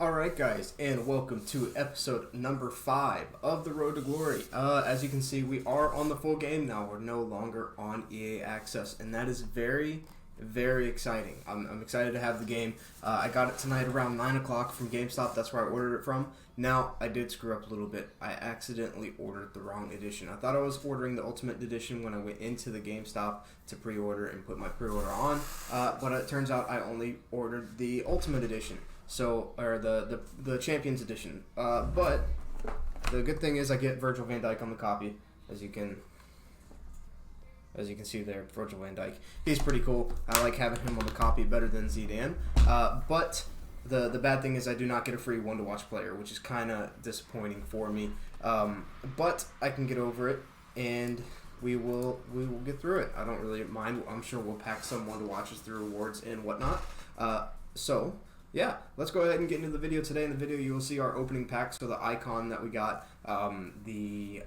Alright guys, and welcome to episode number 5 of the Road to Glory. As you can see, we are on the full game now. We're no longer on EA Access, and that is very, very exciting. I'm excited to have the game. I got it tonight around 9 o'clock from GameStop. That's where I ordered it from. Now, I did screw up a little bit. I accidentally ordered the wrong edition. I thought I was ordering the Ultimate Edition when I went into the GameStop to pre-order and put my pre-order on, but it turns out I only ordered the Ultimate Edition. So, or the Champions Edition. But the good thing is I get Virgil van Dijk on the copy, as you can see there, Virgil van Dijk. He's pretty cool. I like having him on the copy better than Zidane. But the bad thing is I do not get a free one-to-watch player, which is kind of disappointing for me. But I can get over it, and we will get through it. I don't really mind. I'm sure we'll pack some one-to-watches through rewards and whatnot. Yeah, let's go ahead and get into the video today. In the video, you will see our opening pack. So the icon that we got, the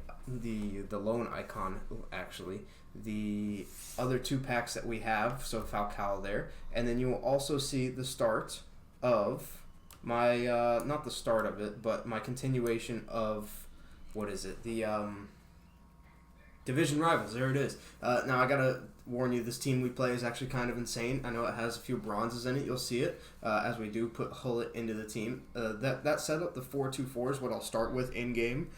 loan icon, actually, the other two packs that we have. So Falcao there, and then you will also see the start of my not the start of it, but my continuation of what is it? The Division Rivals. There it is. Now I gotta warn you, this team we play is actually kind of insane. I know it has a few bronzes in it. You'll see it as we do put Gullit into the team. That setup, the 4-2-4, is what I'll start with in game.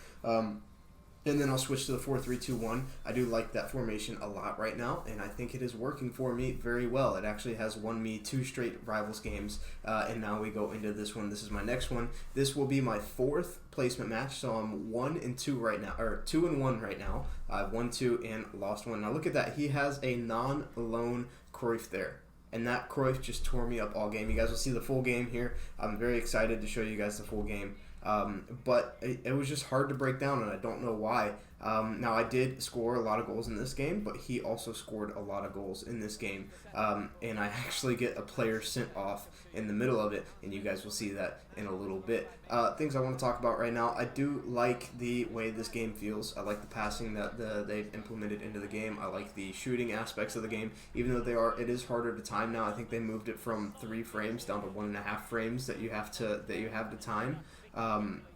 And then I'll switch to the 4-3-2-1. I do like that formation a lot right now, and I think it is working for me very well. It actually has won me 2 straight Rivals games, and now we go into this one. This is my next one. This will be my 4th placement match, so I'm 1-2 right now, or 2-1 right now. I've won 2 and lost 1. Now look at that. He has a non-loan Cruyff there. And that Cruyff just tore me up all game. You guys will see the full game here. I'm very excited to show you guys the full game. But it was just hard to break down, and I don't know why. Now, I did score a lot of goals in this game, but he also scored a lot of goals in this game. And I actually get a player sent off in the middle of it, and you guys will see that in a little bit. Things I want to talk about right now, I do like the way this game feels. I like the passing that they've implemented into the game. I like the shooting aspects of the game, even though it is harder to time now. I think they moved it from 3 frames down to 1.5 frames that you have to time.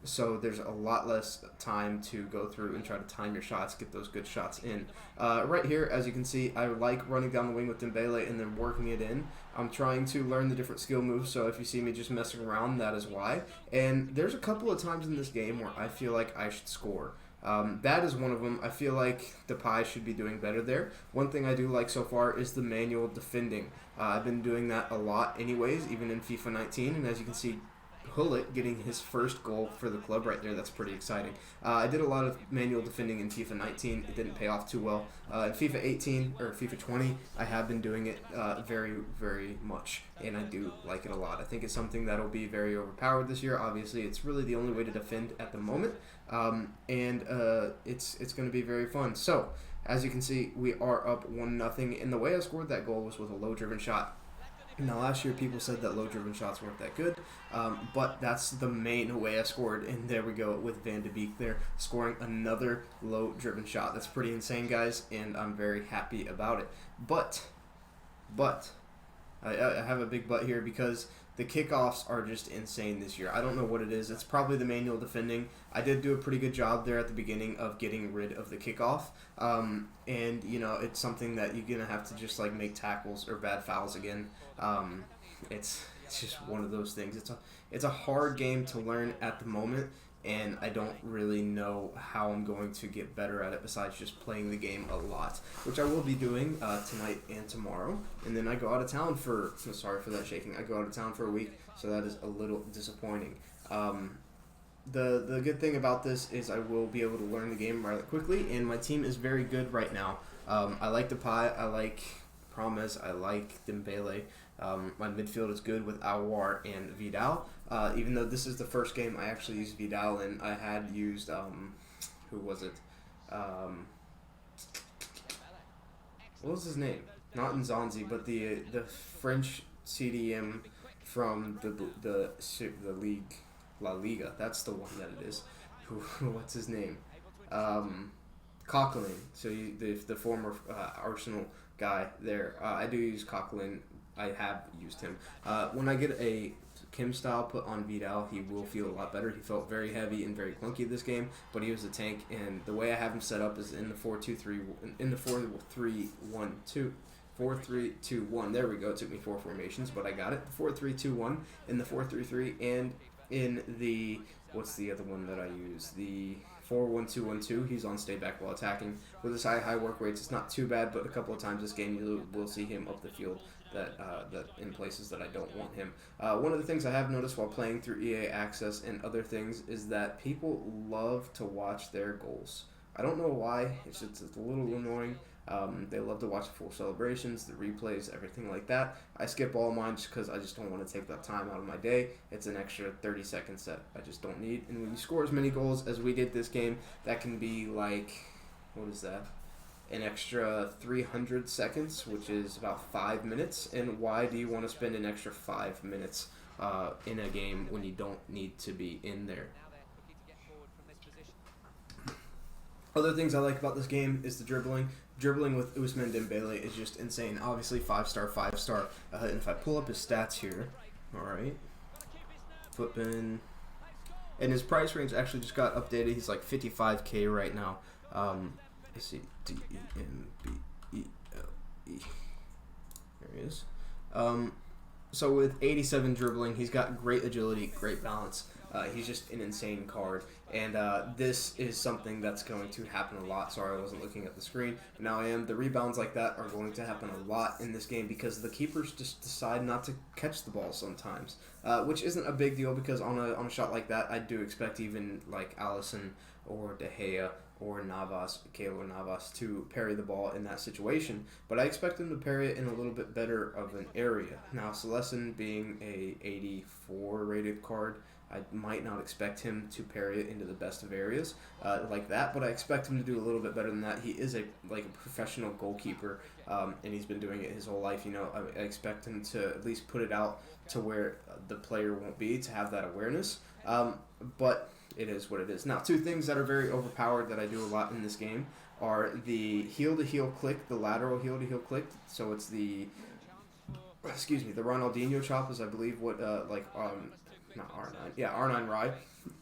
So there's a lot less time to go through and try to time your shots, get those good shots in. Right here, as you can see, I like running down the wing with Dembele and then working it in. I'm trying to learn the different skill moves, so if you see me just messing around, that is why. And there's a couple of times in this game where I feel like I should score. That is one of them. I feel like TOTY should be doing better there. One thing I do like so far is the manual defending. I've been doing that a lot anyways, even in FIFA 19, and as you can see, Gullit getting his first goal for the club right there. That's pretty exciting. I did a lot of manual defending in FIFA 19. It didn't pay off too well. In FIFA 18 or FIFA 20, I have been doing it very, very much, and I do like it a lot. I think it's something that will be very overpowered this year. Obviously, it's really the only way to defend at the moment, and it's going to be very fun. So, as you can see, we are up 1-0, and the way I scored that goal was with a low-driven shot. Now, last year, people said that low-driven shots weren't that good, but that's the main way I scored, and there we go with Van de Beek there, scoring another low-driven shot. That's pretty insane, guys, and I'm very happy about it. But, I have a big but here because the kickoffs are just insane this year. I don't know what it is. It's probably the manual defending. I did do a pretty good job there at the beginning of getting rid of the kickoff. And, you know, it's something that you're going to have to just, like, make tackles or bad fouls again. It's just one of those things. It's a hard game to learn at the moment, and I don't really know how I'm going to get better at it besides just playing the game a lot, which I will be doing tonight and tomorrow. And then I go out of town for, sorry for that shaking, I go out of town for a week, so that is a little disappointing. The good thing about this is I will be able to learn the game rather quickly, and my team is very good right now. I like Depay, I like Promes, I like Dembele. My midfield is good with Aouar and Vidal. Even though this is the first game I actually used Vidal in, I had used, who was it? What was his name? Not Nzonzi, but the French CDM from the league, La Liga. That's the one that it is. What's his name? Coquelin. So the former Arsenal guy there. I do use Coquelin. I have used him. When I get a Kim style put on Vidal, he will feel a lot better. He felt very heavy and very clunky this game, but he was a tank. And the way I have him set up is in the 4-2-3, in the 4-3-1-2. 4-3-2-1. There we go. It took me 4 formations, but I got it. 4-3-2-1 in the 4-3-3, and in the, what's the other one that I use? The 4-1-2-1-2. He's on stay back while attacking. With his high work rates, it's not too bad, but a couple of times this game you will see him up the field that in places that I don't want him. One of the things I have noticed while playing through EA Access and other things is that people love to watch their goals. I don't know why. It's a little annoying. They love to watch the full celebrations, the replays, everything like that. I skip all mine just because I just don't want to take that time out of my day. It's an extra 30 seconds that I just don't need. And when you score as many goals as we did this game, that can be like, what is that? An extra 300 seconds, which is about 5 minutes. And why do you want to spend an extra 5 minutes in a game when you don't need to be in there? Other things I like about this game is the dribbling. Dribbling with Ousmane Dembele is just insane. Obviously, 5-star, 5-star. And if I pull up his stats here, all right, Footbin, and his price range actually just got updated. He's like 55K right now. Let's see, Dembele. There he is. So with 87 dribbling, he's got great agility, great balance. He's just an insane card, and this is something that's going to happen a lot. Sorry, I wasn't looking at the screen. But now I am. The rebounds like that are going to happen a lot in this game because the keepers just decide not to catch the ball sometimes, which isn't a big deal because on a shot like that, I do expect even like Allison or De Gea or Navas, Keylor Navas, to parry the ball in that situation. But I expect him to parry it in a little bit better of an area. Now, Celestin being a 84 rated card, I might not expect him to parry it into the best of areas like that, but I expect him to do a little bit better than that. He is a professional goalkeeper, and he's been doing it his whole life. You know, I expect him to at least put it out to where the player won't be, to have that awareness. But it is what it is. Now, 2 things that are very overpowered that I do a lot in this game are the heel-to-heel click, the lateral heel-to-heel click. So it's the Ronaldinho chop is, I believe, what not R9. Yeah, R9 Rye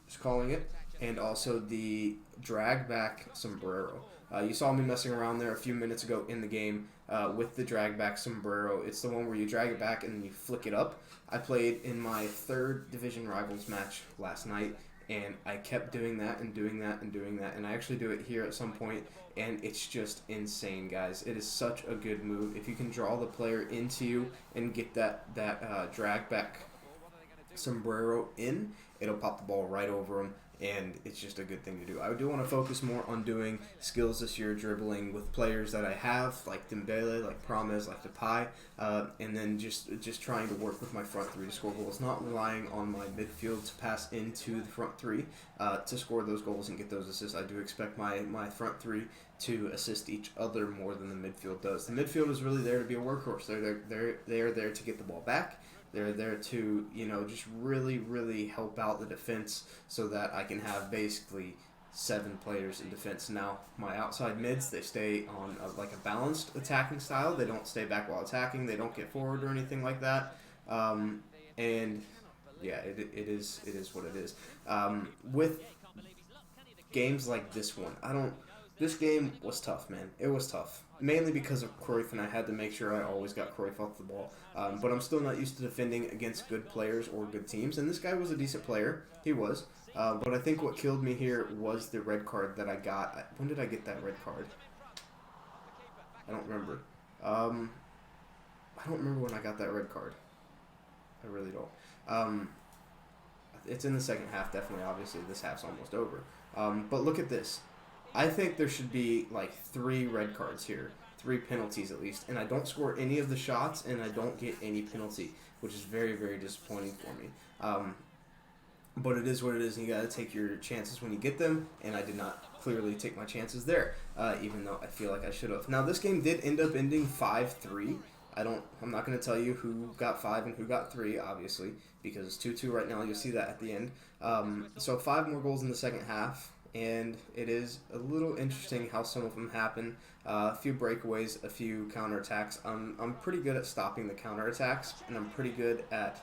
is calling it. And also the drag back sombrero. You saw me messing around there a few minutes ago in the game with the drag back sombrero. It's the one where you drag it back and then you flick it up. I played in my 3rd Division Rivals match last night, and I kept doing that and doing that and doing that. And I actually do it here at some point, and it's just insane, guys. It is such a good move. If you can draw the player into you and get that drag back sombrero in, it'll pop the ball right over him, and it's just a good thing to do. I do want to focus more on doing skills this year, dribbling with players that I have, like Dembele, like Promes, like Depay, and then just trying to work with my front 3 to score goals, not relying on my midfield to pass into the front 3 to score those goals and get those assists. I do expect my front 3 to assist each other more than the midfield does. The midfield is really there to be a workhorse. They're there to get the ball back. They're there to, just really, really help out the defense so that I can have basically 7 players in defense. Now, my outside mids, they stay on a balanced attacking style. They don't stay back while attacking. They don't get forward or anything like that. And yeah, it is what it is. With games like this one, this game was tough, man. It was tough. Mainly because of Cruyff, and I had to make sure I always got Cruyff off the ball. But I'm still not used to defending against good players or good teams. And this guy was a decent player. He was. But I think what killed me here was the red card that I got. When did I get that red card? I don't remember. I don't remember when I got that red card. I really don't. It's in the second half, definitely. Obviously, this half's almost over. But look at this. I think there should be 3 red cards here, 3 penalties at least, and I don't score any of the shots, and I don't get any penalty, which is very, very disappointing for me. But it is what it is, and you got to take your chances when you get them, and I did not clearly take my chances there, even though I feel like I should have. Now, this game did end up ending 5-3. I'm not going to tell you who got 5 and who got 3, obviously, because it's 2-2 right now. You'll see that at the end. So 5 more goals in the second half. And it is a little interesting how some of them happen. A few breakaways, a few counterattacks. I'm pretty good at stopping the counterattacks, and I'm pretty good at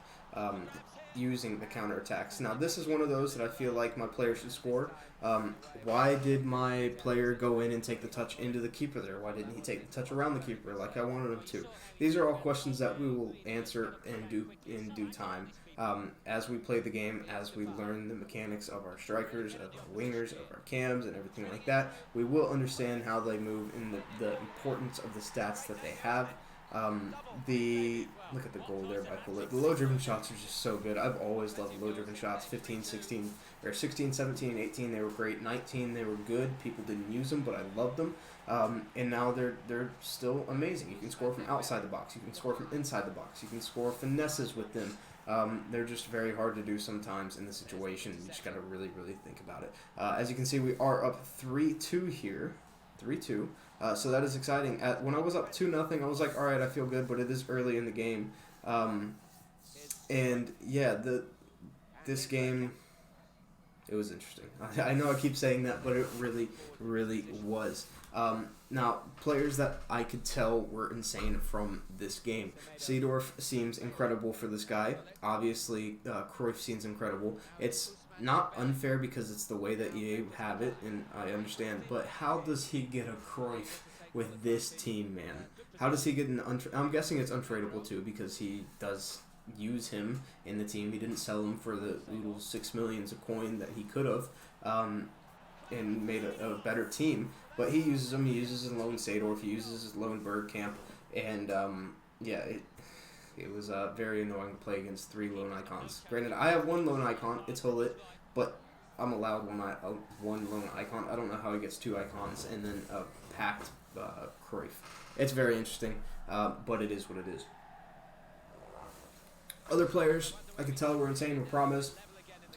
using the counterattacks. Now, this is one of those that I feel like my player should score. Why did my player go in and take the touch into the keeper there? Why didn't he take the touch around the keeper like I wanted him to? These are all questions that we will answer in due time. As we play the game, as we learn the mechanics of our strikers, of our wingers, of our cams, and everything like that, we will understand how they move and the importance of the stats that they have. Look at the goal there by Gullit. The low-driven shots are just so good. I've always loved low-driven shots. 15, 16, or 16, 17, 18, they were great. 19, they were good. People didn't use them, but I loved them. And now they're still amazing. You can score from outside the box. You can score from inside the box. You can score finesses with them. They're just very hard to do sometimes in the situation. You just got to really, really think about it. As you can see, we are up 3-2 here. 3-2. So that is exciting. When I was up 2-0, I was like, all right, I feel good, but it is early in the game. And yeah, this game, it was interesting. I know I keep saying that, but it really, really was. Now, players that I could tell were insane from this game. Seedorf seems incredible for this guy. Obviously, Cruyff seems incredible. It's not unfair because it's the way that EA have it, and I understand. But how does he get a Cruyff with this team, man? How does he get an I'm guessing it's untradeable too because he does use him in the team. He didn't sell him for the little 6 million a coin that he could have, and made a better team. But he uses him. He uses his lone Seedorf. He uses his lone Bergkamp, and yeah, it was very annoying to play against 3 lone icons. Granted, I have 1 lone icon. It's Gullit, but I'm allowed one lone icon. I don't know how he gets 2 icons and then a packed Cruyff. It's very interesting, but it is what it is. Other players, I could tell were insane. Were Promise.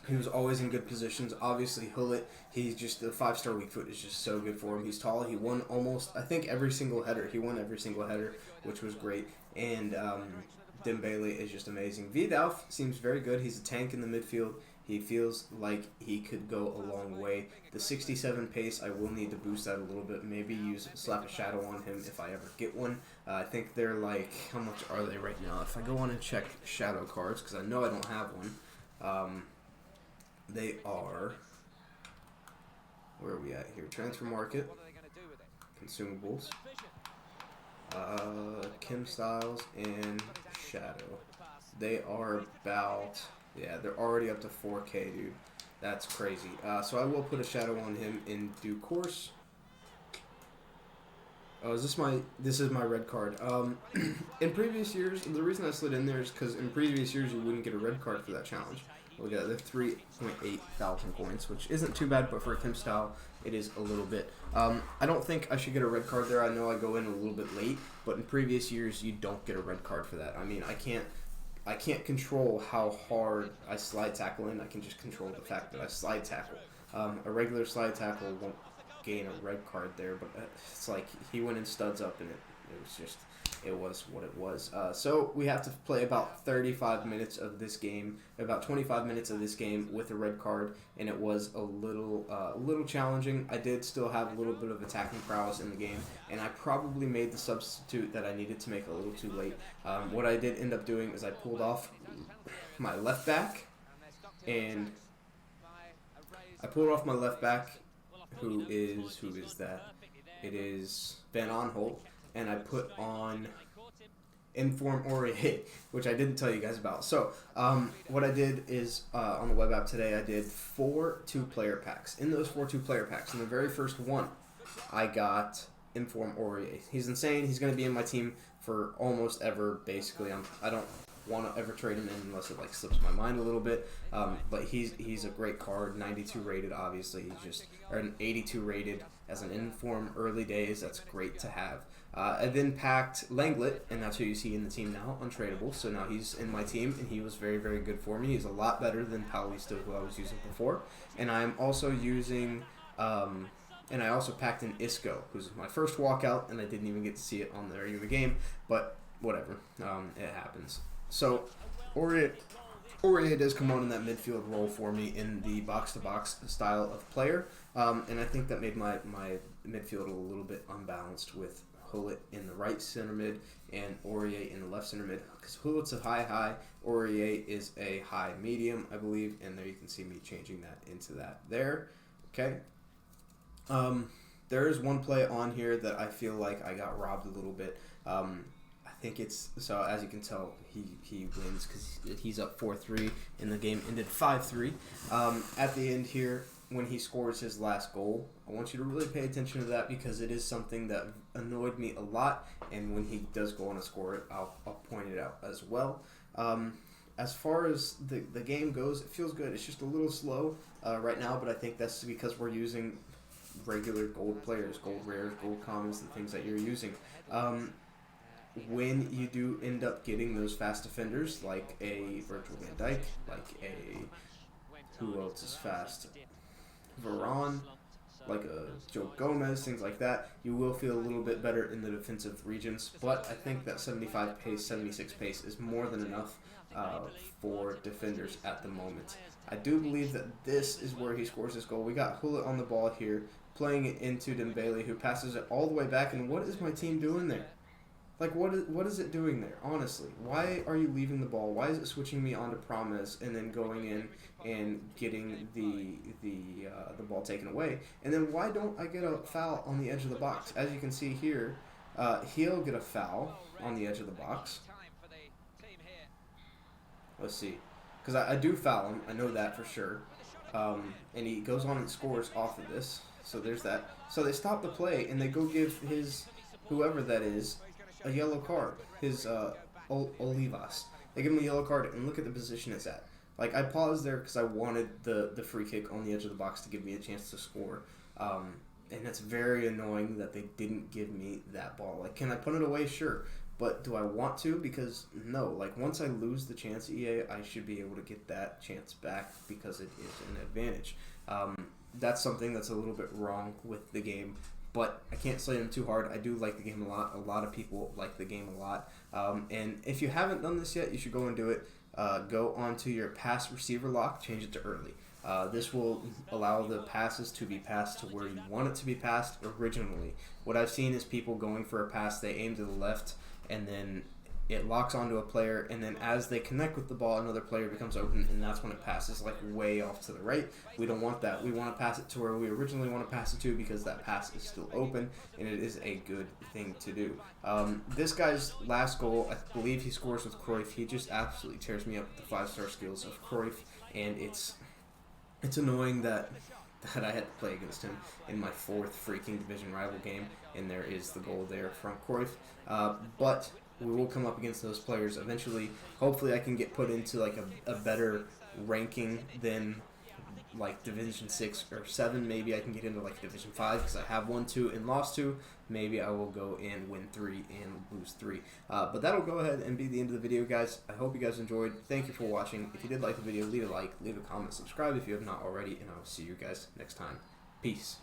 He was always in good positions. Obviously, Gullit, he's just the 5-star weak foot is just so good for him. He's tall. He won almost, I think, every single header. He won every single header, which was great. And Dembele is just amazing. Vidal seems very good. He's a tank in the midfield. He feels like he could go a long way. The 67 pace, I will need to boost that a little bit. Maybe slap a shadow on him if I ever get one. I think they're like, how much are they right now? If I go on and check shadow cards, because I know I don't have one. They are, where are we at here? Transfer market, consumables, Kim Styles, and Shadow. They are about, yeah, they're already up to 4K, dude. That's crazy. So I will put a Shadow on him in due course. Oh, this is my red card. In previous years, the reason I slid in there is because in previous years you wouldn't get a red card for that challenge. Look at that, they're 3.8 thousand coins, which isn't too bad, but for a Kim style, it is a little bit. I don't think I should get a red card there. I know I go in a little bit late, but in previous years, you don't get a red card for that. I mean, I can't control how hard I slide tackle in. I can just control the fact that I slide tackle. A regular slide tackle won't gain a red card there, but it's like he went in studs up, and it was what it was. So we have to play about 35 minutes of this game, about 25 minutes of this game with a red card, and it was a little challenging. I did still have a little bit of attacking prowess in the game, and I probably made the substitute that I needed to make a little too late. What I did end up doing is I pulled off my left back, and who is that? It is Van Aanholt. And I put on Inform Aurier, which I didn't tell you guys about. So what I did is on the web app today, I did 4 2-player packs. In those 4 2-player packs, in the very first one, I got Inform Aurier. He's insane. He's going to be in my team for almost ever, basically. I don't want to ever trade him in unless it like slips my mind a little bit. But he's a great card, 92 rated, obviously. Or an 82 rated as an Inform early days. That's great to have. I then packed Lenglet, and that's who you see in the team now, untradeable. So now he's in my team, and he was very, very good for me. He's a lot better than Paulista, who I was using before. And I'm also using, and I also packed in Isco, who's my first walkout, and I didn't even get to see it on the regular game, but whatever, it happens. So Aurier does come on in that midfield role for me in the box-to-box style of player, and I think that made my midfield a little bit unbalanced with Gullit in the right center mid and Aurier in the left center mid. Because Gullit's a high, Aurier is a high medium, I believe, and there you can see me changing that into that there. Okay. There is one play on here that I feel like I got robbed a little bit. I think it's, so as you can tell, he wins because he's up 4-3 and the game ended 5-3. At the end here, when he scores his last goal, I want you to really pay attention to that because it is something that annoyed me a lot, and when he does go on to score it, I'll point it out as well. As far as the game goes, it feels good. It's just a little slow right now, but I think that's because we're using regular gold players, gold rares, gold commons, the things that you're using. When you do end up getting those fast defenders, like a Virgil van Dijk, like a, who else is fast? Varane, like a Joe Gomez, things like that, you will feel a little bit better in the defensive regions. But I think that 75 pace, 76 pace is more than enough for defenders at the moment. I do believe that this is where he scores his goal. We got Gullit on the ball here, playing it into Dembele, who passes it all the way back. And what is my team doing there? Like, what is it doing there, honestly? Why are you leaving the ball? Why is it switching me onto Promise and then going in and getting the ball taken away? And then why don't I get a foul on the edge of the box? As you can see here, he'll get a foul on the edge of the box. Let's see. Because I do foul him. I know that for sure. And he goes on and scores off of this. So there's that. So they stop the play and they go give his, whoever that is, a yellow card. His Olivas. They give him a yellow card, and look at the position it's at. Like, I paused there because I wanted the free kick on the edge of the box to give me a chance to score. And it's very annoying that they didn't give me that ball. Like, can I put it away? Sure. But do I want to? Because no. Like, once I lose the chance, EA, I should be able to get that chance back because it is an advantage. That's something that's a little bit wrong with the game. But I can't slay them too hard. I do like the game a lot. A lot of people like the game a lot. And if you haven't done this yet, you should go and do it. Go onto your pass receiver lock, change it to early. This will allow the passes to be passed to where you want it to be passed originally. What I've seen is people going for a pass, they aim to the left, and then it locks onto a player, and then as they connect with the ball, another player becomes open, and that's when it passes like way off to the right. We don't want that. We want to pass it to where we originally want to pass it to because that pass is still open, and it is a good thing to do. This guy's last goal, I believe he scores with Cruyff. He just absolutely tears me up with the 5-star skills of Cruyff, and it's annoying that I had to play against him in my 4th freaking division rival game, and there is the goal there from Cruyff. But we will come up against those players eventually. Hopefully I can get put into like a better ranking than like Division 6 or 7. Maybe I can get into like Division 5 because I have won 2 and lost 2. Maybe I will go and win 3 and lose 3. But that'll go ahead and be the end of the video, guys. I hope you guys enjoyed. Thank you for watching. If you did like the video, leave a like, leave a comment, subscribe if you have not already, and I will see you guys next time. Peace.